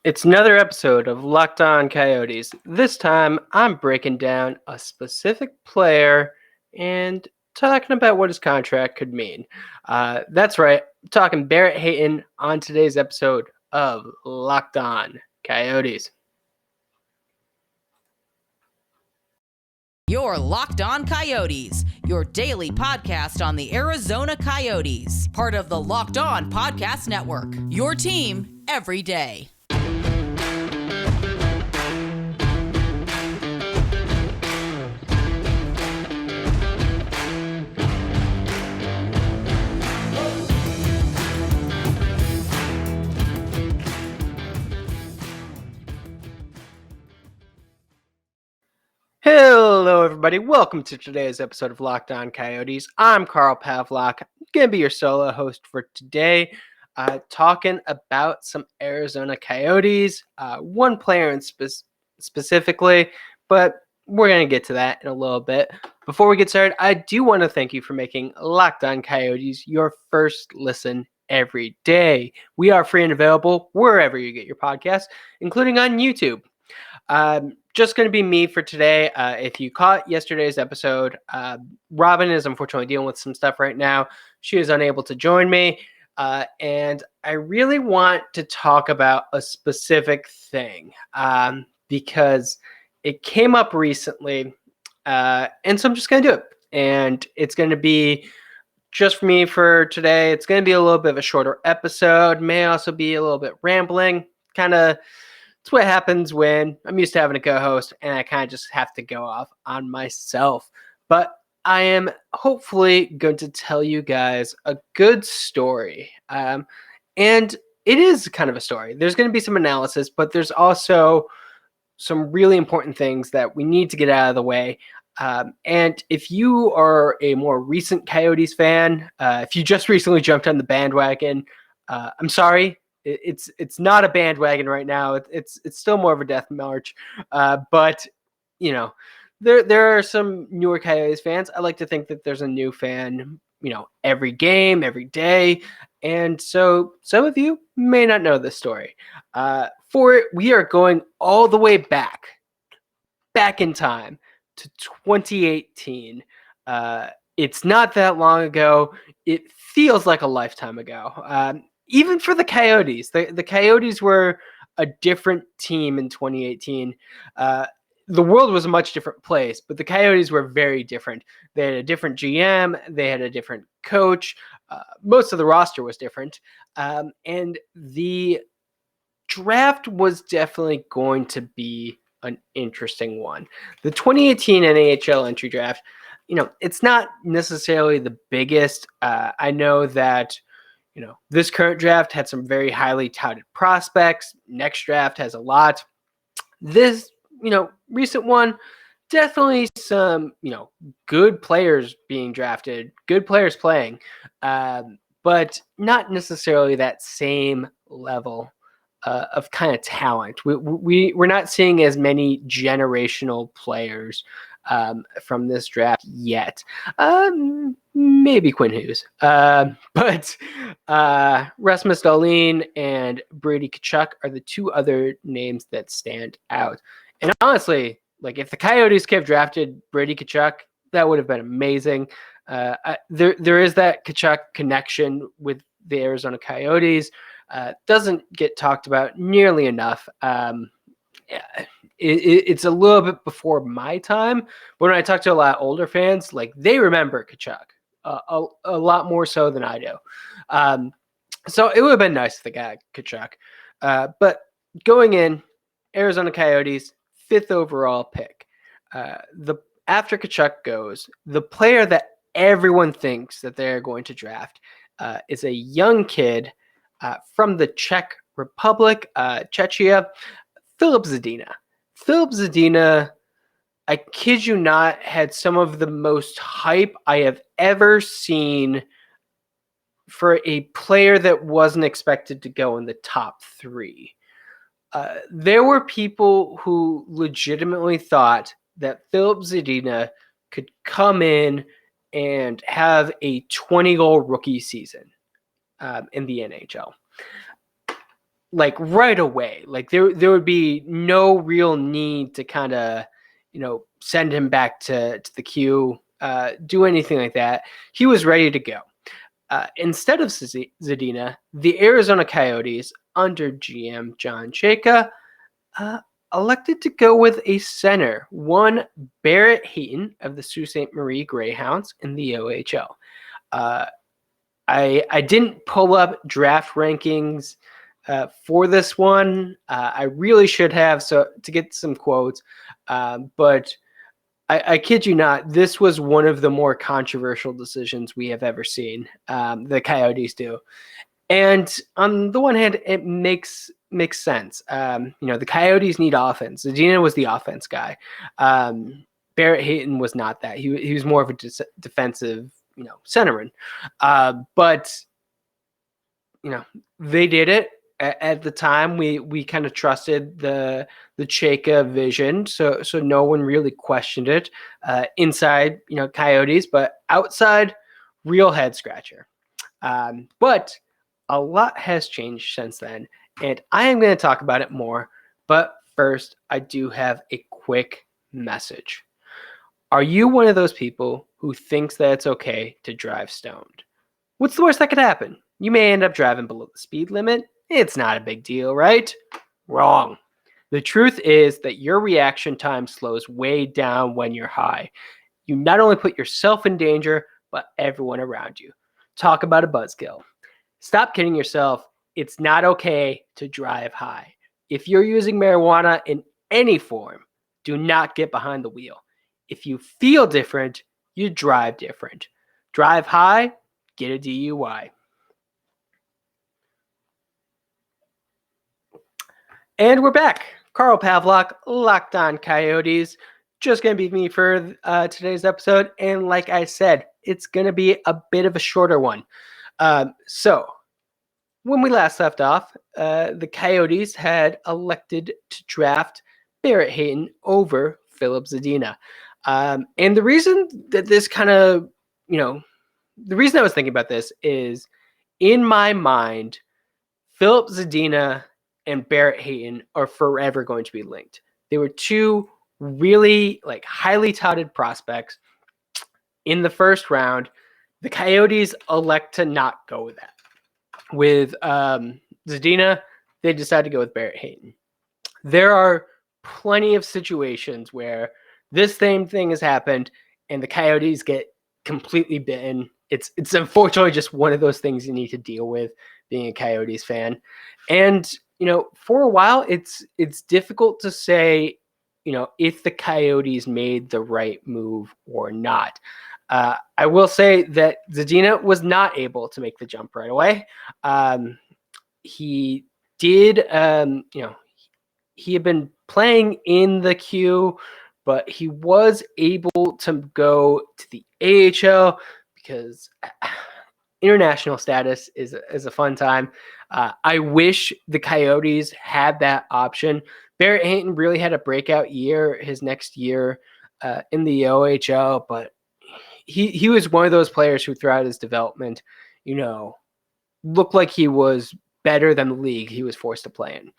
It's another episode of Locked On Coyotes. This time, I'm breaking down a specific player and talking about what his contract could mean. That's right, I'm talking Barrett Hayton on today's episode of Locked On Coyotes. You're Locked On Coyotes, your daily podcast on the Arizona Coyotes, part of the Locked On Podcast Network, your team every day. Hello, everybody. Welcome to today's episode of Locked On Coyotes. I'm Carl Pavlock. I'm going to be your solo host for today, talking about some Arizona Coyotes, one player specifically, but we're going to get to that in a little bit. Before we get started, I do want to thank you for making Locked On Coyotes your first listen every day. We are free and available wherever you get your podcasts, including on YouTube. Just going to be me for today. If you caught yesterday's episode, Robin is unfortunately dealing with some stuff right now. She is unable to join me. And I really want to talk about a specific thing because it came up recently. And so I'm just going to do it. And it's going to be just for me for today. It's going to be a little bit of a shorter episode. May also be a little bit rambling. It's what happens when I'm used to having a co-host and I kind of just have to go off on myself. But I am hopefully going to tell you guys a good story. And it is kind of a story. There's going to be some analysis, but there's also some really important things that we need to get out of the way. And if you are a more recent Coyotes fan, if you just recently jumped on the bandwagon, I'm sorry. It's not a bandwagon right now. It's still more of a death march. But you know, there are some newer Coyotes fans. I like to think that there's a new fan, every game, every day. And so some of you may not know this story. For it, we are going all the way back in time to 2018. It's not that long ago. It feels like a lifetime ago. Even for the Coyotes, the Coyotes were a different team in 2018. The world was a much different place, but the Coyotes were very different. They had a different GM. They had a different coach. Most of the roster was different. And the draft was definitely going to be an interesting one. The 2018 NHL Entry Draft, it's not necessarily the biggest. I know that this current draft had some very highly touted prospects. Next draft has a lot. This, recent one, definitely some, good players being drafted, good players playing, but not necessarily that same level of kind of talent. We're not seeing as many generational players from this draft yet. Maybe Quinn Hughes. But Rasmus Dahlin and Brady Tkachuk are the two other names that stand out. And honestly, if the Coyotes could have drafted Brady Tkachuk, that would have been amazing. There is that Tkachuk connection with the Arizona Coyotes. Doesn't get talked about nearly enough. It's a little bit before my time, but when I talk to a lot of older fans, they remember Tkachuk a lot more so than I do. So it would have been nice if they got Tkachuk. But going in, Arizona Coyotes, 5th overall pick. After Tkachuk goes, the player that everyone thinks that they're going to draft is a young kid from the Czech Republic, Czechia, Filip Zadina. Filip Zadina, I kid you not, had some of the most hype I have ever seen for a player that wasn't expected to go in the top 3. There were people who legitimately thought that Filip Zadina could come in and have a 20-goal rookie season in the NHL. like right away. Like there would be no real need to kind of, send him back to the queue, do anything like that. He was ready to go. Instead of Zadina, the Arizona Coyotes under GM John Chayka elected to go with a center, one Barrett Hayton of the Sault Ste. Marie Greyhounds in the OHL. I didn't pull up draft rankings for this one. I really should have, so to get some quotes, but I kid you not, this was one of the more controversial decisions we have ever seen. The Coyotes do. And on the one hand, it makes sense. The Coyotes need offense. Zadina was the offense guy. Barrett Hayton was not that. He was more of a defensive, centerman. But they did it. At the time, we kind of trusted the Chayka vision, so no one really questioned it. Inside, Coyotes, but outside, real head scratcher. But a lot has changed since then, and I am going to talk about it more. But first, I do have a quick message. Are you one of those people who thinks that it's okay to drive stoned? What's the worst that could happen? You may end up driving below the speed limit. It's not a big deal, right? Wrong. The truth is that your reaction time slows way down when you're high. You not only put yourself in danger, but everyone around you. Talk about a buzzkill. Stop kidding yourself. It's not okay to drive high. If you're using marijuana in any form, do not get behind the wheel. If you feel different, you drive different. Drive high, get a DUI. And we're back. Carl Pavlock, Locked On Coyotes. Just going to be me for today's episode. And like I said, it's going to be a bit of a shorter one. So when we last left off, the Coyotes had elected to draft Barrett Hayton over Filip Zadina. And the reason that this kind of, the reason I was thinking about this is, in my mind, Filip Zadina and Barrett Hayton are forever going to be linked. They were two really highly touted prospects in the first round. The Coyotes elect to not go with that. With Zadina, they decided to go with Barrett Hayton. There are plenty of situations where this same thing has happened and the Coyotes get completely bitten. It's unfortunately just one of those things you need to deal with being a Coyotes fan. And, for a while, it's difficult to say, if the Coyotes made the right move or not. I will say that Zadina was not able to make the jump right away. He did, he had been playing in the queue, but he was able to go to the AHL because international status is a fun time. I wish the Coyotes had that option. Barrett Hayton really had a breakout year his next year in the OHL, but he was one of those players who throughout his development, looked like he was better than the league he was forced to play in.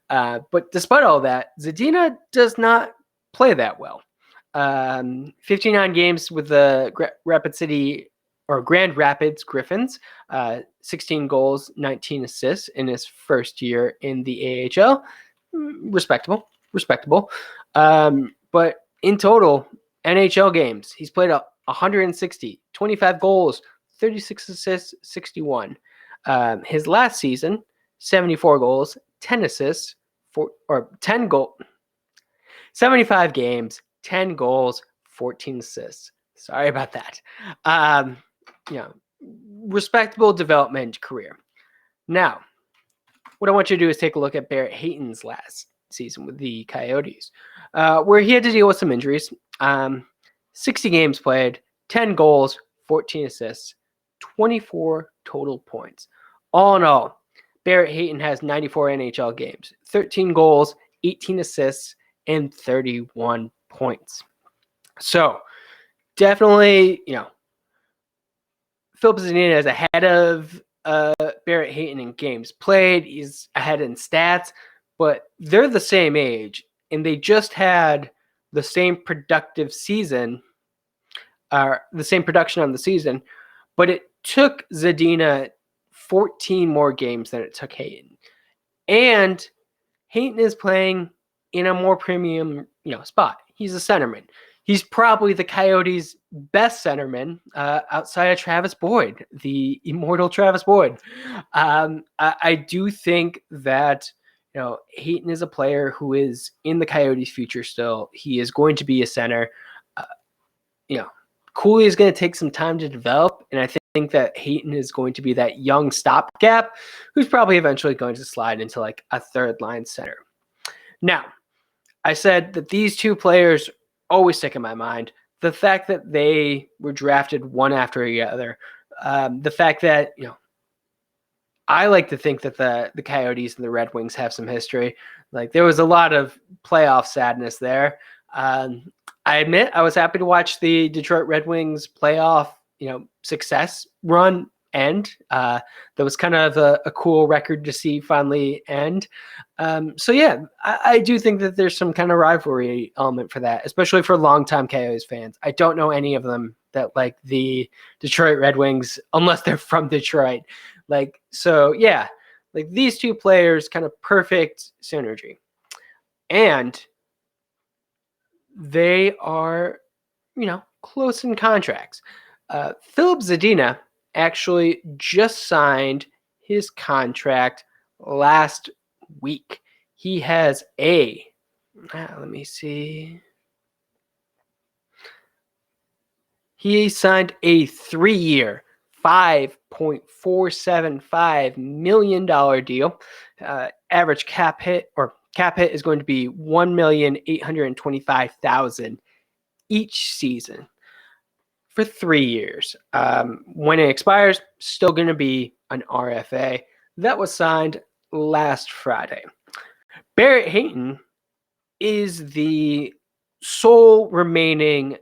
But despite all that, Zadina does not play that well. 59 games with the Grand Rapids Griffins, 16 goals, 19 assists in his first year in the AHL. Respectable. But in total, NHL games, he's played 160, 25 goals, 36 assists, 61. His last season, 74 goals, 10 assists, 75 games, 10 goals, 14 assists. Sorry about that. Respectable development career. Now, what I want you to do is take a look at Barrett Hayton's last season with the Coyotes, where he had to deal with some injuries. 60 games played, 10 goals, 14 assists, 24 total points. All in all, Barrett Hayton has 94 NHL games, 13 goals, 18 assists, and 31 points. So definitely, Filip Zadina is ahead of Barrett Hayton in games played. He's ahead in stats, but they're the same age, and they just had the same productive season, or the same production on the season, but it took Zadina 14 more games than it took Hayton. And Hayton is playing in a more premium, spot. He's a centerman. He's probably the Coyotes' best centerman outside of Travis Boyd, the immortal Travis Boyd. I do think that Hayton is a player who is in the Coyotes' future still. He is going to be a center. Cooley is going to take some time to develop, and I think that Hayton is going to be that young stopgap who's probably eventually going to slide into like a third line center. Now, I said that these two players always stick in my mind. The fact that they were drafted one after the other, the fact that, I like to think that the Coyotes and the Red Wings have some history. Like, there was a lot of playoff sadness there. I admit I was happy to watch the Detroit Red Wings playoff, success run end. That was kind of a cool record to see finally end. So yeah, I do think that there's some kind of rivalry element for that, especially for longtime Coyotes fans. I don't know any of them that like the Detroit Red Wings unless they're from Detroit. So yeah, like these two players, kind of perfect synergy. And they are, close in contracts. Filip Zadina actually just signed his contract last week. He has let me see. He signed a 3-year, $5.475 million deal. Average cap hit is going to be $1,825,000 each season for 3 years. When it expires, still going to be an RFA. That was signed last Friday. Barrett Hayton is the sole remaining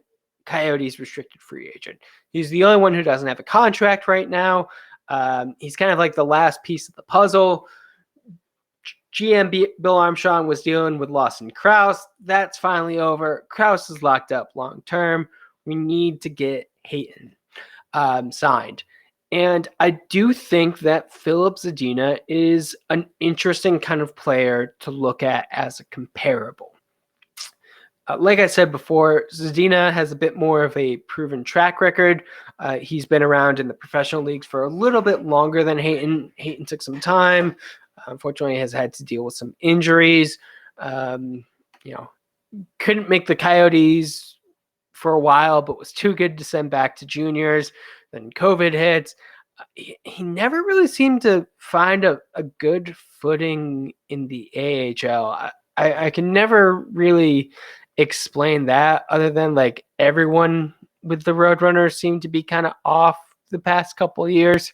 Coyotes restricted free agent. He's the only one who doesn't have a contract right now. He's kind of like the last piece of the puzzle. GM Bill Armstrong was dealing with Lawson Krause. That's finally over. Krause is locked up long term. We need to get Hayton signed. And I do think that Filip Zadina is an interesting kind of player to look at as a comparable. Like I said before, Zadina has a bit more of a proven track record. He's been around in the professional leagues for a little bit longer than Hayton. Hayton took some time. Unfortunately, has had to deal with some injuries. Couldn't make the Coyotes for a while, but was too good to send back to juniors. Then COVID hits. He never really seemed to find a good footing in the AHL. I can never really explain that other than like everyone with the Roadrunners seemed to be kind of off the past couple of years.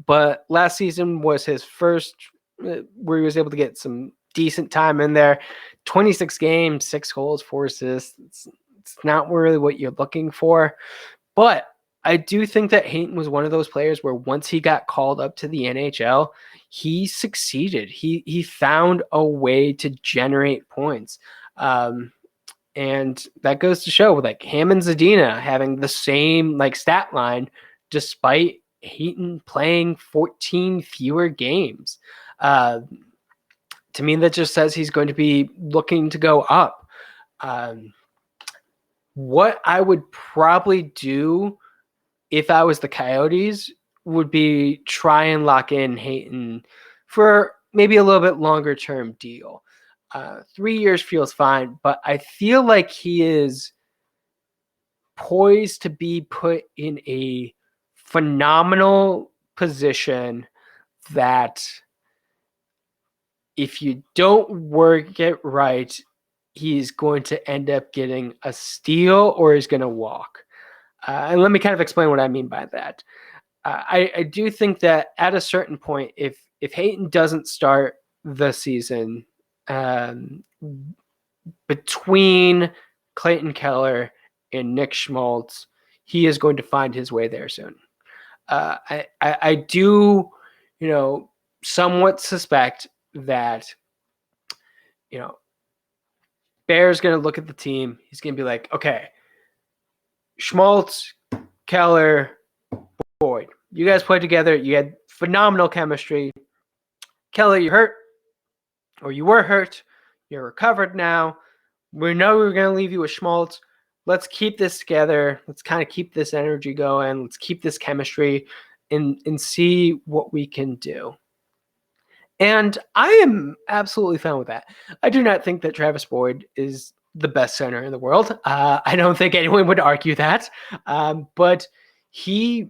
But last season was his first where he was able to get some decent time in there. 26 games, 6 goals, 4 assists. It's not really what you're looking for. But I do think that Hayton was one of those players where once he got called up to the NHL, he succeeded. He found a way to generate points. And that goes to show with like him and Zadina having the same like stat line despite Hayton playing 14 fewer games. To me, that just says he's going to be looking to go up. What I would probably do if I was the Coyotes would be try and lock in Hayton for maybe a little bit longer term deal. 3 years feels fine, but I feel like he is poised to be put in a phenomenal position that if you don't work it right, he's going to end up getting a steal or he's going to walk. And let me kind of explain what I mean by that. I do think that at a certain point, if Hayton doesn't start the season between Clayton Keller and Nick Schmaltz, he is going to find his way there soon. I do, somewhat suspect that, Bear's going to look at the team. He's going to be like, okay, Schmaltz, Keller, Boyd. You guys played together. You had phenomenal chemistry. Keller, you hurt, or you were hurt. You're recovered now. We know we're going to leave you with Schmaltz. Let's keep this together. Let's kind of keep this energy going. Let's keep this chemistry and see what we can do. And I am absolutely fine with that. I do not think that Travis Boyd is the best center in the world. I don't think anyone would argue that. But he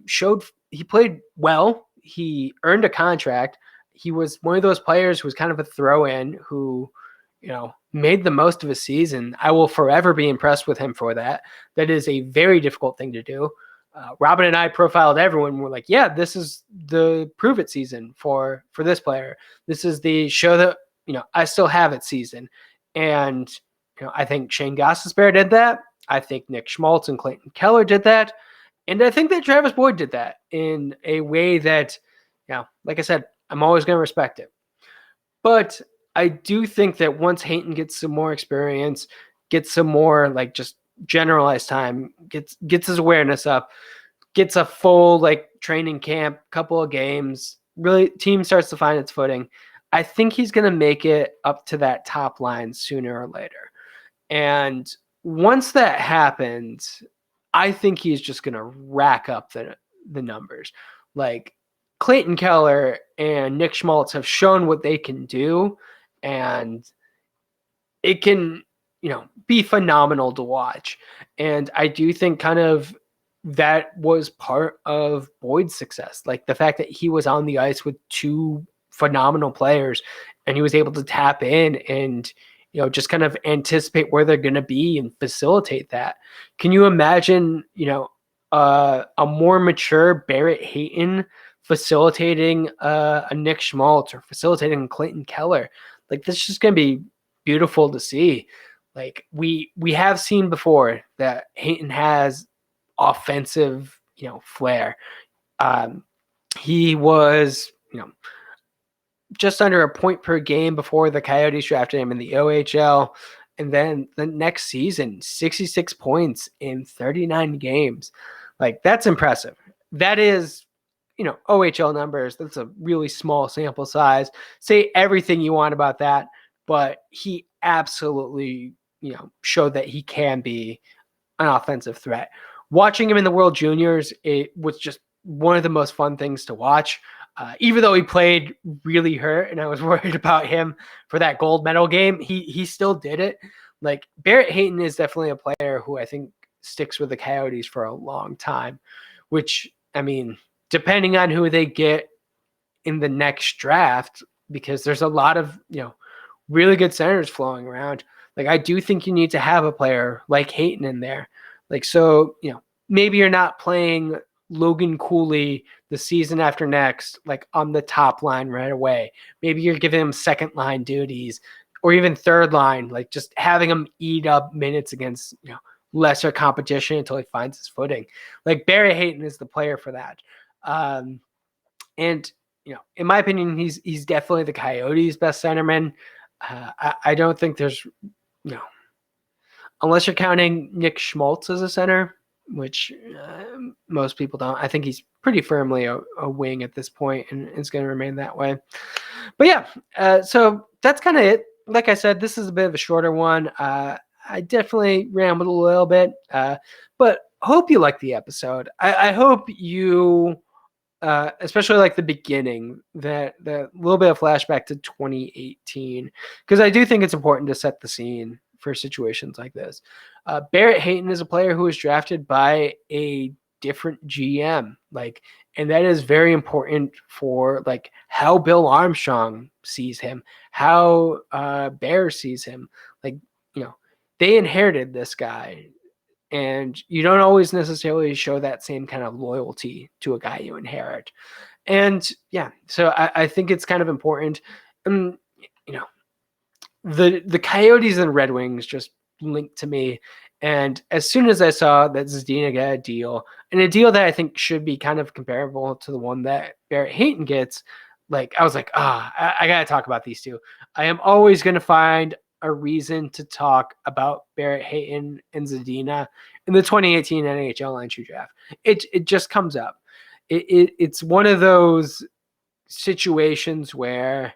played well. He earned a contract. He was one of those players who was kind of a throw-in who, made the most of his season. I will forever be impressed with him for that. That is a very difficult thing to do. Robin and I profiled everyone. We're like, yeah, this is the prove it season for this player. This is the show that, I still have it season. And, I think Shane Gostisbehere did that. I think Nick Schmaltz and Clayton Keller did that. And I think that Travis Boyd did that in a way that, like I said, I'm always going to respect it. But I do think that once Hayton gets some more experience, gets some more like just generalized time, gets his awareness up, gets a full like training camp, couple of games, really team starts to find its footing, I think he's going to make it up to that top line sooner or later. And once that happens, I think he's just going to rack up the numbers. Like Clayton Keller and Nick Schmaltz have shown what they can do, and it can, be phenomenal to watch. And I do think kind of that was part of Boyd's success. Like the fact that he was on the ice with two phenomenal players and he was able to tap in and, just kind of anticipate where they're going to be and facilitate that. Can you imagine, a more mature Barrett Hayton facilitating a Nick Schmaltz or facilitating Clayton Keller? Like this is just going to be beautiful to see. Like we have seen before that Hayton has offensive, flair. He was, just under a point per game before the Coyotes drafted him in the OHL. And then the next season, 66 points in 39 games. Like that's impressive. That is, OHL numbers. That's a really small sample size. Say everything you want about that, but he absolutely, showed that he can be an offensive threat. Watching him in the World Juniors, it was just one of the most fun things to watch. Even though he played really hurt and I was worried about him for that gold medal game, he still did it. Like Barrett Hayton is definitely a player who I think sticks with the Coyotes for a long time, which, I mean, depending on who they get in the next draft, because there's a lot of, really good centers flowing around. Like I do think you need to have a player like Hayton in there. Like, so, maybe you're not playing Logan Cooley the season after next, like on the top line right away. Maybe you're giving him second line duties or even third line, like just having him eat up minutes against, lesser competition until he finds his footing. Like Barry Hayton is the player for that. And, in my opinion, he's definitely the Coyotes' best centerman. I don't think there's, unless you're counting Nick Schmaltz as a center, which most people don't. I think he's pretty firmly a wing at this point and is going to remain that way. But yeah, so that's kind of it. Like I said, this is a bit of a shorter one. I definitely rambled a little bit, but hope you liked the episode. I hope you, especially like the beginning, that little bit of flashback to 2018, because I do think it's important to set the scene for situations like this. Barrett Hayton is a player who was drafted by a different GM, and that is very important for like how Bill Armstrong sees him, how Bear sees him. Like, they inherited this guy, and you don't always necessarily show that same kind of loyalty to a guy you inherit. And yeah, so I think it's kind of important. The Coyotes and Red Wings just link to me And as soon as I saw that Zadina got a deal, and a deal that I think should be kind of comparable to the one that Barrett Hayton gets, like I was like, I got to talk about these two. I am always going to find a reason to talk about Barrett Hayton and Zadina in the 2018 NHL Entry Draft. It just comes up. It's one of those situations where,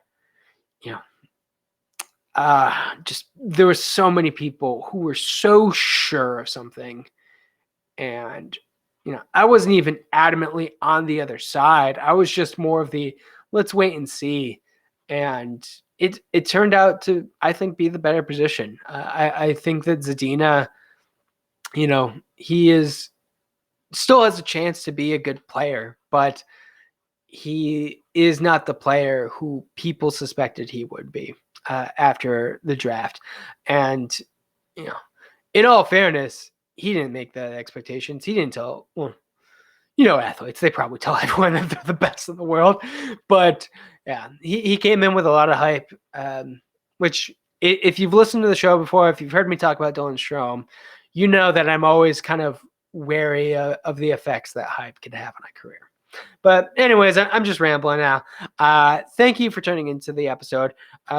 you know, just there were so many people who were so sure of something, and I wasn't even adamantly on the other side. I was just more of the let's wait and see, and it turned out to, I think, be the better position. I think that Zadina, he is still has a chance to be a good player, but he is not the player who people suspected he would be after the draft. And, in all fairness, he didn't make the expectations. He didn't tell, athletes, they probably tell everyone that they're the best in the world. But yeah, he came in with a lot of hype, which if you've listened to the show before, if you've heard me talk about Dylan Strome, you know that I'm always kind of wary of the effects that hype can have on a career. But anyways, I'm just rambling now. Thank you for tuning into the episode.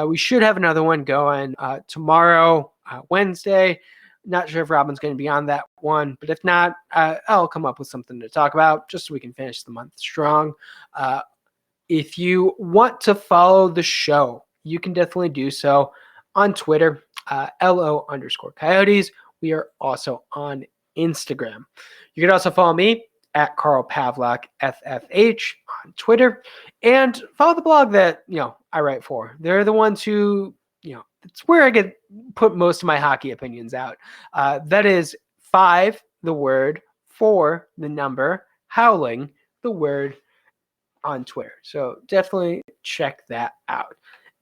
We should have another one going tomorrow, Wednesday. Not sure if Robin's going to be on that one, but if not, I'll come up with something to talk about just so we can finish the month strong. If you want to follow the show, you can definitely do so on Twitter, LO_Coyotes. We are also on Instagram. You can also follow me at Carl Pavlak FFH on Twitter, and follow the blog that I write for. They're the ones who it's where I get put most of my hockey opinions out. That is 5 the word 4 the number howling the word on Twitter. So definitely check that out.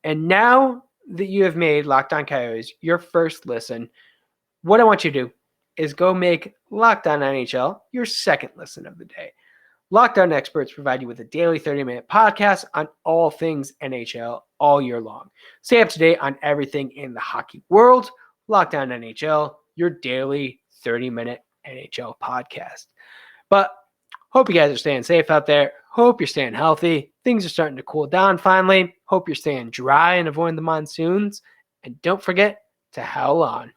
And now that you have made Locked On Coyotes your first listen, what I want you to do is go make Locked On NHL your second listen of the day. Locked On experts provide you with a daily 30-minute podcast on all things NHL all year long. Stay up to date on everything in the hockey world. Locked On NHL, your daily 30-minute NHL podcast. But hope you guys are staying safe out there. Hope you're staying healthy. Things are starting to cool down finally. Hope you're staying dry and avoiding the monsoons. And don't forget to howl on.